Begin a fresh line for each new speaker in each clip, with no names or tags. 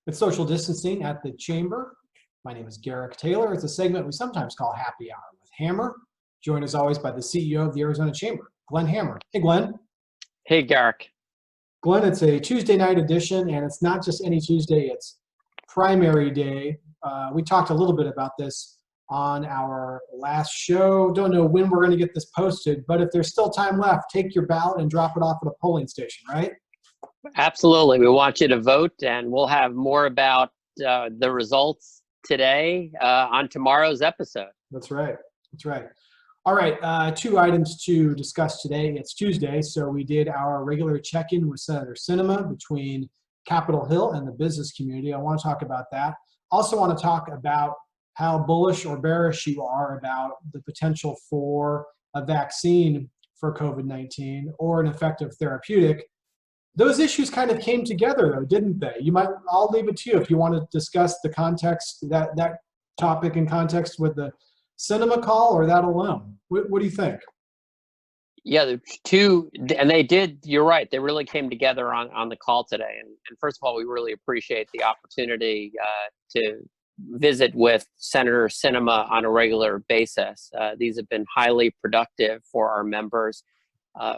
It's social distancing at the chamber. My name is Garrick Taylor. It's a segment we sometimes call Happy Hour with Hammer, joined as always by the CEO of the Arizona Chamber, Glenn Hammer. Hey, Glenn.
Hey, Garrick.
Glenn, it's a Tuesday night edition, and it's not just any Tuesday, it's primary day. We talked a little bit about this on our last show. Don't know when we're going to get this posted, but if there's still time left, take your ballot and drop it off at a polling station, right?
Absolutely. We want you to vote, and we'll have more about the results today on tomorrow's episode.
That's right. That's right. All right. Two items to discuss today. It's Tuesday, so we did our regular check-in with Senator Sinema between Capitol Hill and the business community. I want to talk about that. Also want to talk about how bullish or bearish you are about the potential for a vaccine for COVID-19 or an effective therapeutic. Those issues kind of came together, though, didn't they? I'll leave it to you if you want to discuss the context, that topic in context with the Sinema call or that alone. What do you think?
Yeah, the two, and they did, you're right, they really came together on the call today. And first of all, we really appreciate the opportunity to visit with Senator Sinema on a regular basis. These have been highly productive for our members.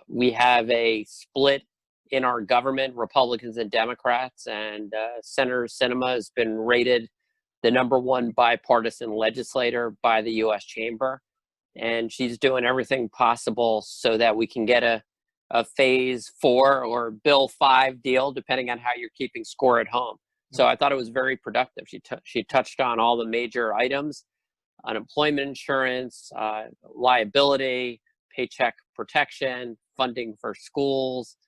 We have a split in our government, Republicans and Democrats, and Senator Sinema has been rated the #1 bipartisan legislator by the U.S. Chamber, and she's doing everything possible so that we can get a phase 4 or bill 5 deal, depending on how you're keeping score at home. So I thought it was very productive. She touched on all the major items: unemployment insurance, liability, paycheck protection, funding for schools,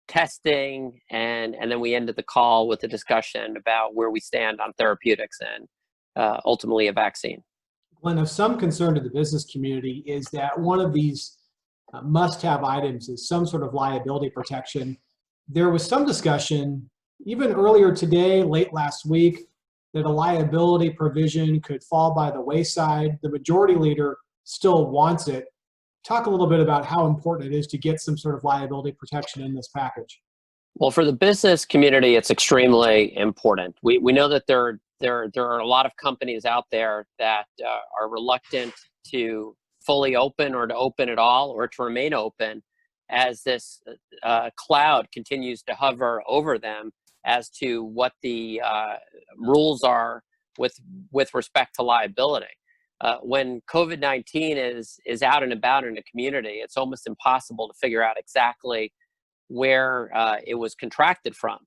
testing, and then we ended the call with a discussion about where we stand on therapeutics and ultimately a vaccine.
Glenn, of some concern to the business community is that one of these must-have items is some sort of liability protection. There was some discussion, even earlier today, late last week, that a liability provision could fall by the wayside. The majority leader still wants it. Talk a little bit about how important it is to get some sort of liability protection in this package.
Well, for the business community, it's extremely important. We know that there are a lot of companies out there that are reluctant to fully open or to open at all or to remain open as this cloud continues to hover over them as to what the rules are with respect to liability. When COVID-19 is out and about in a community, it's almost impossible to figure out exactly where it was contracted from.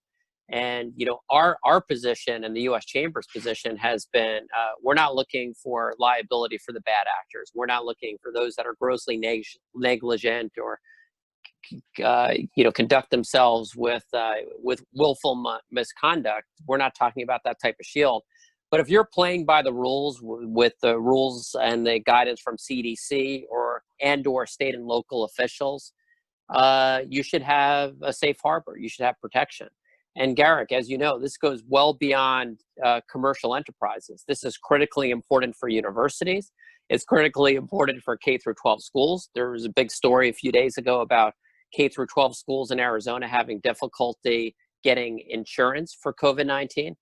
And our position and the U.S. Chamber's position has been, we're not looking for liability for the bad actors. We're not looking for those that are grossly negligent or conduct themselves with willful misconduct. We're not talking about that type of shield. But if you're playing by the rules with the rules and the guidance from CDC or state and local officials, you should have a safe harbor. You should have protection. And Garrick, as you know, this goes well beyond commercial enterprises. This is critically important for universities. It's critically important for K through 12 schools. There was a big story a few days ago about K through 12 schools in Arizona having difficulty getting insurance for COVID-19.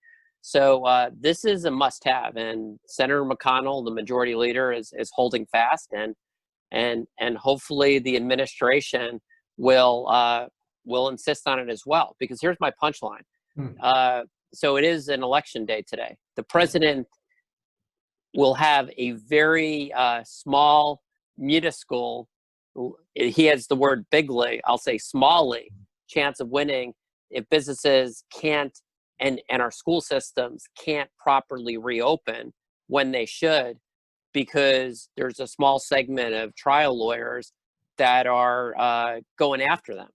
So this is a must-have, and Senator McConnell, the majority leader, is holding fast, and hopefully the administration will insist on it as well. Because here's my punchline. So it is an election day today. The president will have a very small, minuscule, he has the word bigly, I'll say smally, chance of winning if businesses can't and our school systems can't properly reopen when they should, because there's a small segment of trial lawyers that are going after them.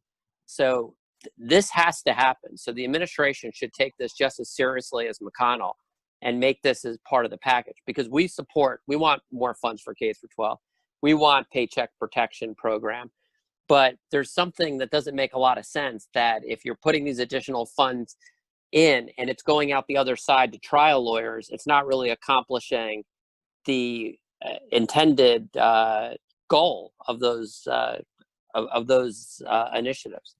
So this has to happen. So the administration should take this just as seriously as McConnell and make this as part of the package, because we want more funds for K through 12. We want paycheck protection program. But there's something that doesn't make a lot of sense, that if you're putting these additional funds in and it's going out the other side to trial lawyers, it's not really accomplishing the intended goal of those initiatives.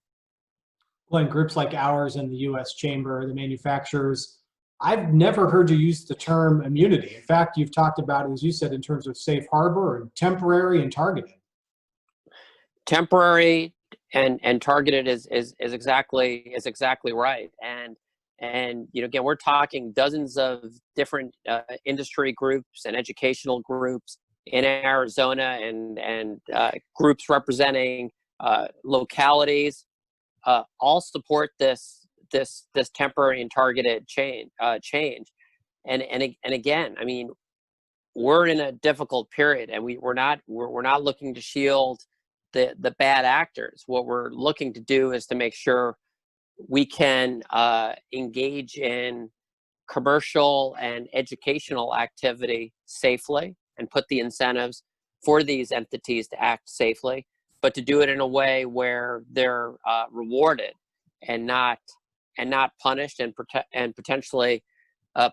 Well, in groups like ours in the U.S. Chamber, the manufacturers, I've never heard you use the term immunity. In fact, you've talked about it, as you said, in terms of safe harbor and temporary and targeted.
Temporary and targeted is exactly right. And again, we're talking dozens of different industry groups and educational groups in Arizona, and groups representing localities, all support this temporary and targeted change. And again, I mean, we're in a difficult period, and we're not looking to shield the bad actors. What we're looking to do is to make sure we can engage in commercial and educational activity safely and put the incentives for these entities to act safely, but to do it in a way where they're rewarded and not punished and potentially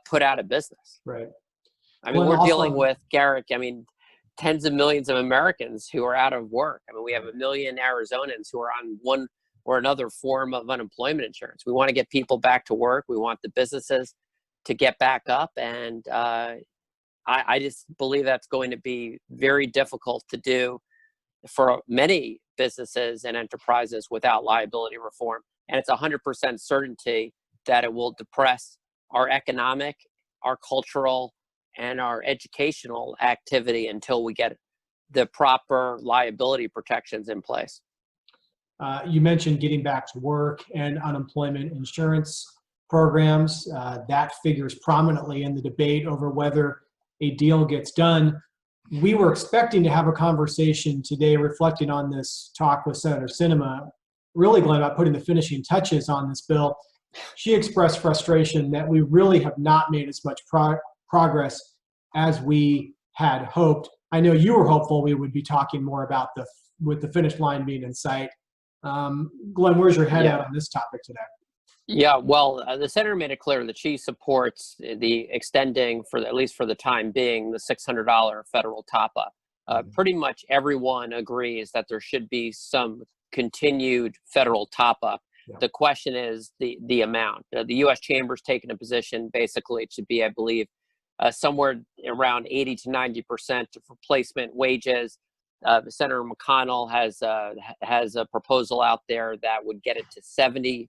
put out of business.
Right.
I mean, we're dealing with, Garrick, I mean, tens of millions of Americans who are out of work. I mean, we have 1 million Arizonans who are on one or another form of unemployment insurance. We want to get people back to work. We want the businesses to get back up. And I just believe that's going to be very difficult to do for many businesses and enterprises without liability reform. And it's 100% certainty that it will depress our economic, our cultural, and our educational activity until we get the proper liability protections in place.
You mentioned getting back to work and unemployment insurance programs. That figures prominently in the debate over whether a deal gets done. We were expecting to have a conversation today reflecting on this talk with Senator Sinema, really, Glenn, about putting the finishing touches on this bill. She expressed frustration that we really have not made as much progress as we had hoped. I know you were hopeful we would be talking more about with the finish line being in sight. Glenn, where's your head at on this topic today?
Yeah, well, the senator made it clear that she supports the extending, at least for the time being, the $600 federal top-up. Pretty much everyone agrees that there should be some continued federal top-up. Yeah. The question is the amount. The U.S. Chamber's taken a position. Basically, it should be, I believe, somewhere around 80 to 90% of replacement wages. Senator McConnell has a proposal out there that would get it to 70%.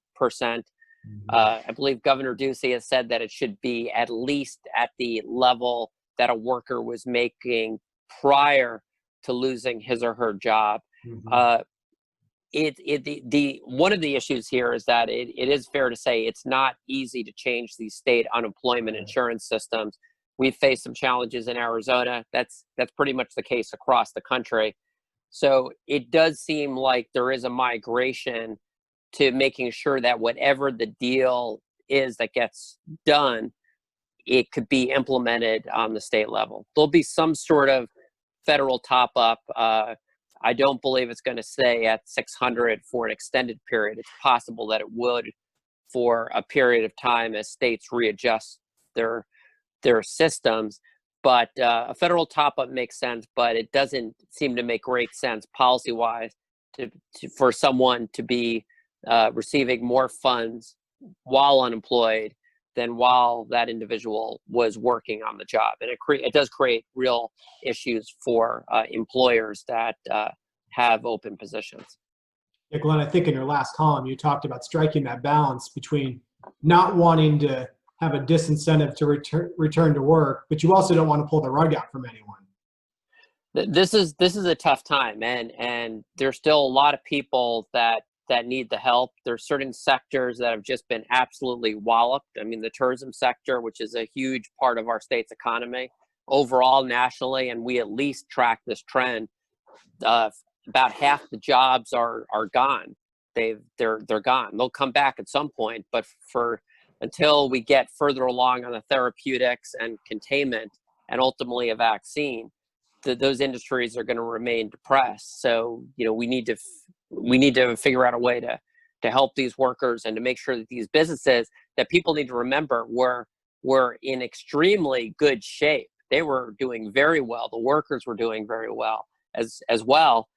I believe Governor Ducey has said that it should be at least at the level that a worker was making prior to losing his or her job. One of the issues here is that it is fair to say it's not easy to change these state unemployment insurance systems. We've faced some challenges in Arizona. That's pretty much the case across the country. So it does seem like there is a migration to making sure that whatever the deal is that gets done, it could be implemented on the state level. There'll be some sort of federal top up. I don't believe it's going to stay at 600 for an extended period. It's possible that it would for a period of time as states readjust their systems. But a federal top-up makes sense, but it doesn't seem to make great sense policy-wise for someone to be receiving more funds while unemployed than while that individual was working on the job. And it does create real issues for employers that have open positions.
Yeah, Glenn, I think in your last column, you talked about striking that balance between not wanting to have a disincentive to return to work, but you also don't want to pull the rug out from anyone.
This is a tough time, and there's still a lot of people that need the help. There's certain sectors that have just been absolutely walloped. I mean, the tourism sector, which is a huge part of our state's economy overall nationally, and we at least track this trend. About half the jobs are gone. They're gone. They'll come back at some point, but until we get further along on the therapeutics and containment and ultimately a vaccine, those industries are going to remain depressed. So, we need to figure out a way to help these workers and to make sure that these businesses that people need to remember were in extremely good shape. They were doing very well. The workers were doing very well as well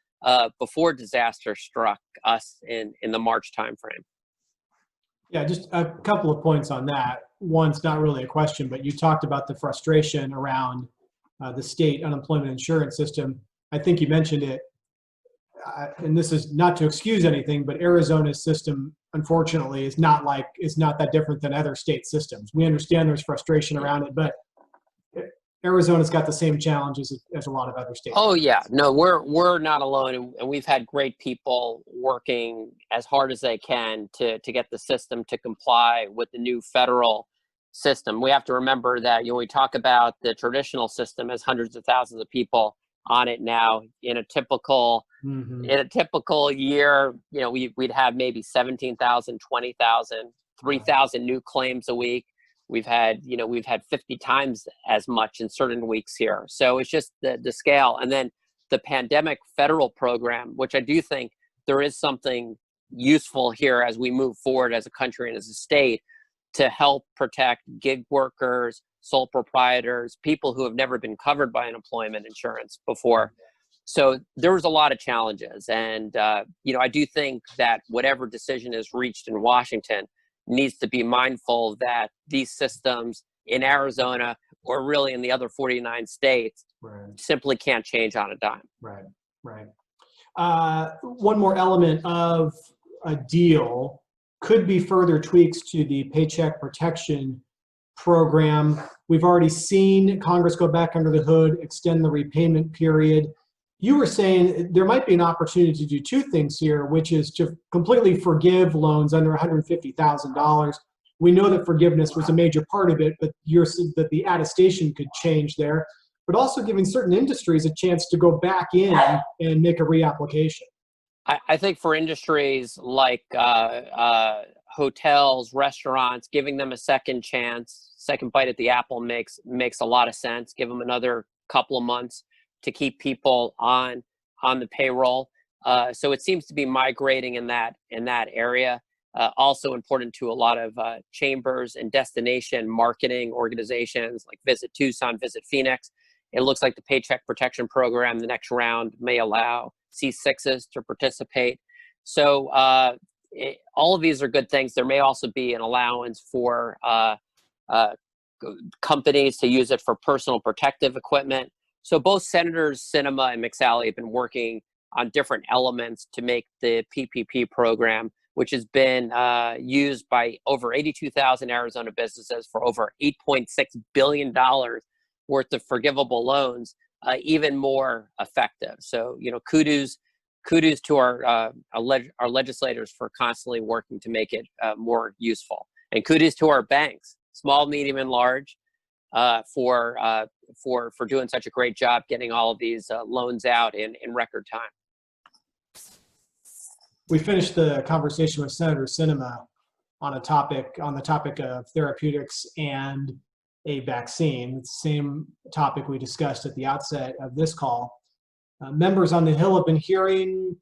before disaster struck us in the March timeframe.
Yeah, just a couple of points on that. one's not really a question, but you talked about the frustration around the state unemployment insurance system. I think you mentioned it, and this is not to excuse anything, but Arizona's system, unfortunately, is not that different than other state systems. We understand there's frustration around it, but Arizona's got the same challenges as a lot of other states.
Oh yeah, no, we're not alone, and we've had great people working as hard as they can to get the system to comply with the new federal system. We have to remember that, we talk about the traditional system as hundreds of thousands of people on it now. In a typical year, we'd have maybe 17,000, 20,000, 3,000 new claims a week. We've had 50 times as much in certain weeks here. So it's just the scale. And then the pandemic federal program, which I do think there is something useful here as we move forward as a country and as a state to help protect gig workers, sole proprietors, people who have never been covered by unemployment insurance before. So there was a lot of challenges. And, I do think that whatever decision is reached in Washington needs to be mindful that these systems in Arizona, or really in the other 49 states, simply can't change on a dime.
Right. One more element of a deal could be further tweaks to the Paycheck Protection Program. We've already seen Congress go back under the hood, extend the repayment period. You were saying there might be an opportunity to do two things here, which is to completely forgive loans under $150,000. We know that forgiveness was a major part of it, but you're saying that the attestation could change there, but also giving certain industries a chance to go back in and make a reapplication.
I think for industries like hotels, restaurants, giving them a second chance, second bite at the apple makes a lot of sense. Give them another couple of months to keep people on the payroll. So it seems to be migrating in that area. Also important to a lot of chambers and destination marketing organizations like Visit Tucson, Visit Phoenix. It looks like the Paycheck Protection Program, the next round, may allow C6s to participate. So all of these are good things. There may also be an allowance for companies to use it for personal protective equipment. So both Senators Sinema and McSally have been working on different elements to make the PPP program, which has been used by over 82,000 Arizona businesses for over $8.6 billion worth of forgivable loans, even more effective. So, kudos to our legislators for constantly working to make it more useful, and kudos to our banks, small, medium, and large, for doing such a great job getting all of these loans out in record time.
We finished the conversation with Senator Sinema on the topic of therapeutics and a vaccine. It's the same topic we discussed at the outset of this call. Members on the Hill have been hearing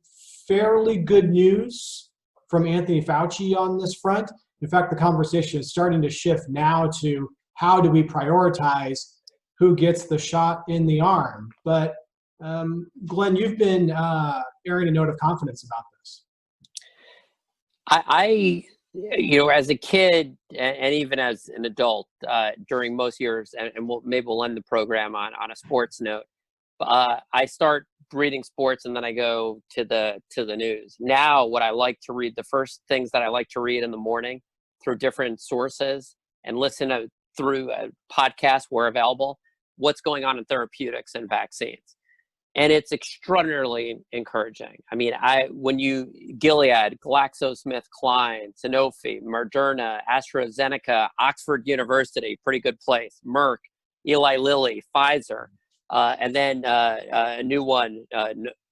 fairly good news from Anthony Fauci on this front. In fact, the conversation is starting to shift now to how do we prioritize who gets the shot in the arm. But Glenn, you've been airing a note of confidence about this.
I as a kid and even as an adult, during most years, and maybe we'll end the program on a sports note. I start reading sports and then I go to the news. Now, what I like to read, the first things that I like to read in the morning through different sources and listen through podcasts where available, what's going on in therapeutics and vaccines. And it's extraordinarily encouraging. I mean, Gilead, GlaxoSmithKline, Sanofi, Moderna, AstraZeneca, Oxford University, pretty good place, Merck, Eli Lilly, Pfizer, and then a new one,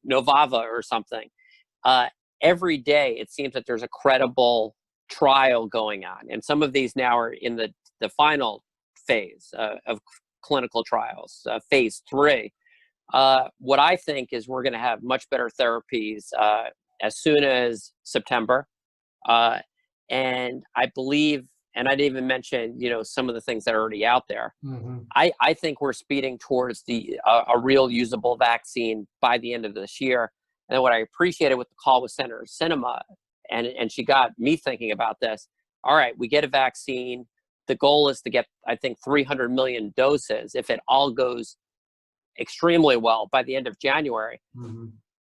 Novava or something. Every day, it seems that there's a credible trial going on. And some of these now are in the final phase of clinical trials, phase 3. What I think is we're going to have much better therapies as soon as September. And I believe, and I didn't even mention, some of the things that are already out there. Mm-hmm. I think we're speeding towards a real usable vaccine by the end of this year. And then what I appreciated with the call with Senator Sinema, and she got me thinking about this. All right, we get a vaccine. the goal is to get, I think, 300 million doses. If it all goes extremely well by the end of January,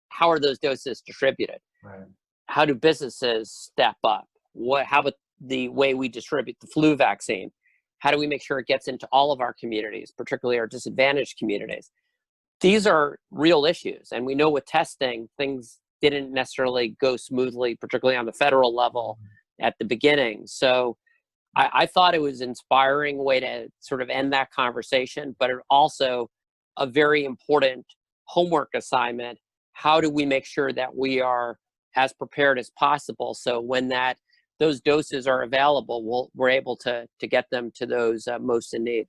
how are those doses distributed?
Right.
How do businesses step up? How about the way we distribute the flu vaccine? How do we make sure it gets into all of our communities, particularly our disadvantaged communities? These are real issues. And we know with testing, things didn't necessarily go smoothly, particularly on the federal level at the beginning. So I thought it was an inspiring way to sort of end that conversation, but it also a very important homework assignment. How do we make sure that we are as prepared as possible, so when those doses are available, we're able to get them to those most in need?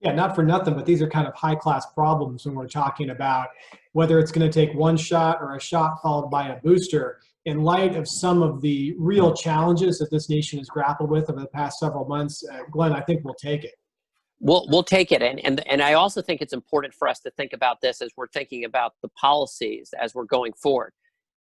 Yeah, not for nothing, but these are kind of high-class problems when we're talking about whether it's going to take one shot or a shot followed by a booster. In light of some of the real challenges that this nation has grappled with over the past several months, Glenn, I think we'll take it.
We'll take it, and I also think it's important for us to think about this as we're thinking about the policies as we're going forward.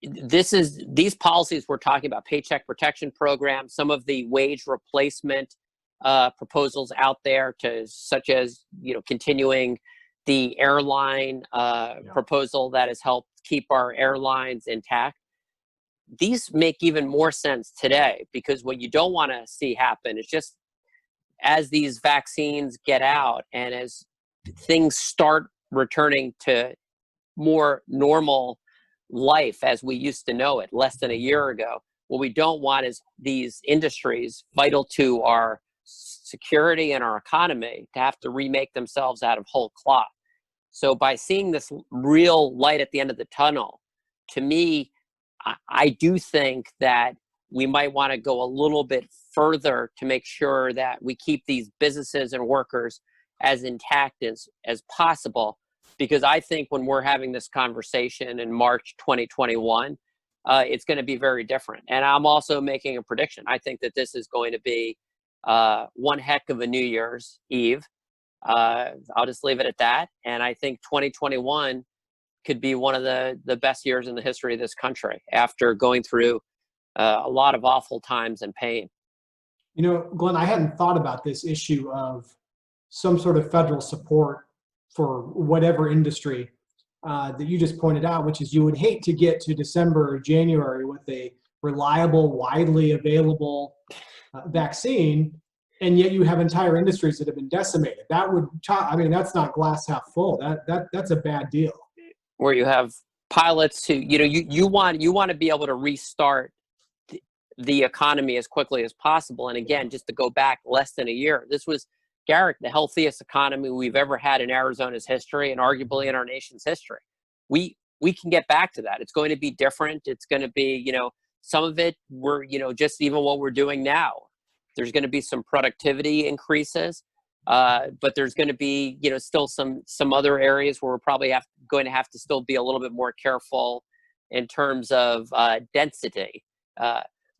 These policies we're talking about, paycheck protection program, some of the wage replacement proposals out there, such as continuing the airline proposal that has helped keep our airlines intact. These make even more sense today, because what you don't want to see happen is, just as these vaccines get out and as things start returning to more normal life as we used to know it less than a year ago, what we don't want is these industries vital to our security and our economy to have to remake themselves out of whole cloth. So by seeing this real light at the end of the tunnel, to me, I do think that we might want to go a little bit further to make sure that we keep these businesses and workers as intact as possible. Because I think when we're having this conversation in March 2021, it's going to be very different. And I'm also making a prediction. I think that this is going to be one heck of a New Year's Eve. I'll just leave it at that. And I think 2021 could be one of the best years in the history of this country, after going through a lot of awful times and pain.
Glenn, I hadn't thought about this issue of some sort of federal support for whatever industry that you just pointed out, which is you would hate to get to December or January with a reliable, widely available vaccine, and yet you have entire industries that have been decimated. That would, that's not glass half full. That's a bad deal.
Where you have pilots who, you want to be able to restart the economy as quickly as possible. And again, just to go back less than a year, this was, Garrick, the healthiest economy we've ever had in Arizona's history, and arguably in our nation's history. We can get back to that. It's going to be different. It's going to be, some of it, we're, just even what we're doing now. There's going to be some productivity increases, but there's going to be, still some other areas where we're probably going to have to still be a little bit more careful in terms of density.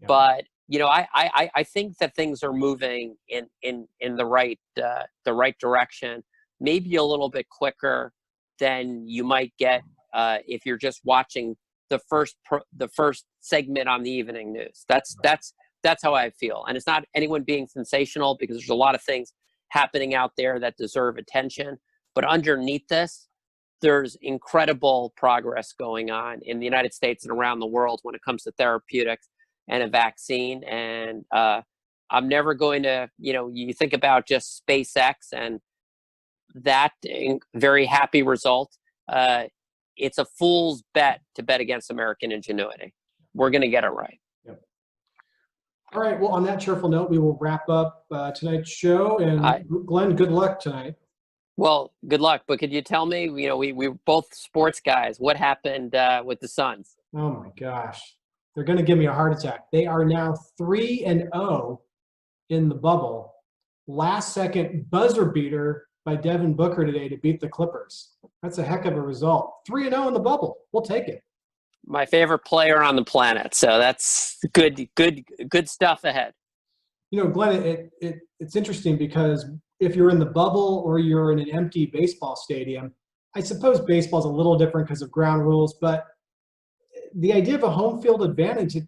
But I think that things are moving in the right direction, maybe a little bit quicker than you might get if you're just watching the first segment on the evening news. That's how I feel. And it's not anyone being sensational, because there's a lot of things happening out there that deserve attention. But underneath this, there's incredible progress going on in the United States and around the world when it comes to therapeutics and a vaccine. And I'm never going to, you think about just SpaceX and that very happy result. It's a fool's bet to bet against American ingenuity. We're going to get it right.
Yep. All right. Well, on that cheerful note, we will wrap up tonight's show. And Glenn, good luck tonight.
Well, good luck. But could you tell me, we're both sports guys, what happened with the Suns?
Oh my gosh. They're going to give me a heart attack. They are now 3-0 in the bubble. Last second buzzer beater by Devin Booker today to beat the Clippers. That's a heck of a result. 3-0 in the bubble. We'll take it.
My favorite player on the planet. So that's good stuff ahead.
Glenn, it's interesting, because if you're in the bubble or you're in an empty baseball stadium, I suppose baseball's a little different because of ground rules, but the idea of a home field advantage, it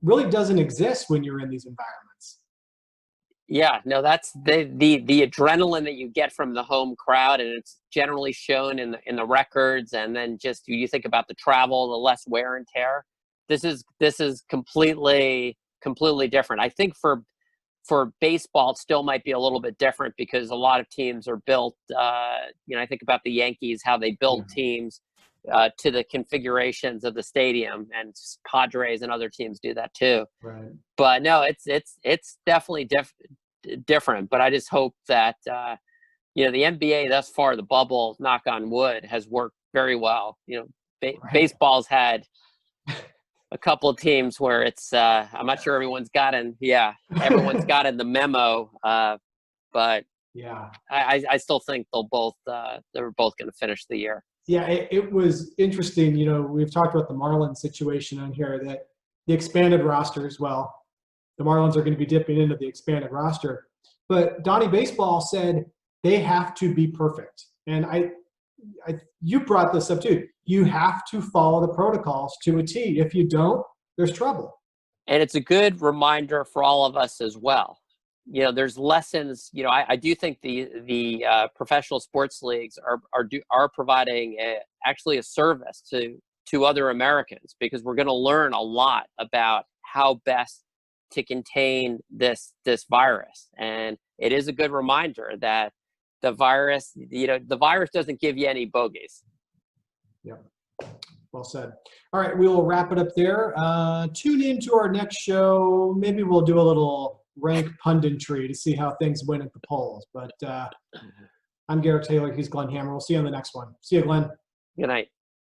really doesn't exist when you're in these environments.
Yeah, no, that's the adrenaline that you get from the home crowd, and it's generally shown in the records. And then just you think about the travel, the less wear and tear. This is completely different. I think for baseball, it still might be a little bit different because a lot of teams are built. I think about the Yankees, how they build teams to the configurations of the stadium, and Padres and other teams do that too.
Right.
But no, it's definitely different. But I just hope that the NBA thus far, the bubble, knock on wood, has worked very well. Baseball's had a couple of teams where it's I'm not sure everyone's gotten the memo, but
Yeah.
I still think they're both going to finish the year.
Yeah, it was interesting. We've talked about the Marlins situation on here, that the expanded roster as well. The Marlins are going to be dipping into the expanded roster. But Donnie Baseball said they have to be perfect. And you brought this up too. You have to follow the protocols to a T. If you don't, there's trouble.
And it's a good reminder for all of us as well. There's lessons. I do think the professional sports leagues are providing actually a service to other Americans, because we're going to learn a lot about how best to contain this virus. And it is a good reminder that the virus doesn't give you any bogeys.
Yeah. Well said. All right, we will wrap it up there. Tune in to our next show. Maybe we'll do a little rank punditry to see how things went at the polls. But I'm Garrick Taylor. He's Glenn Hammer. We'll see you on the next one. See you, Glenn.
Good night.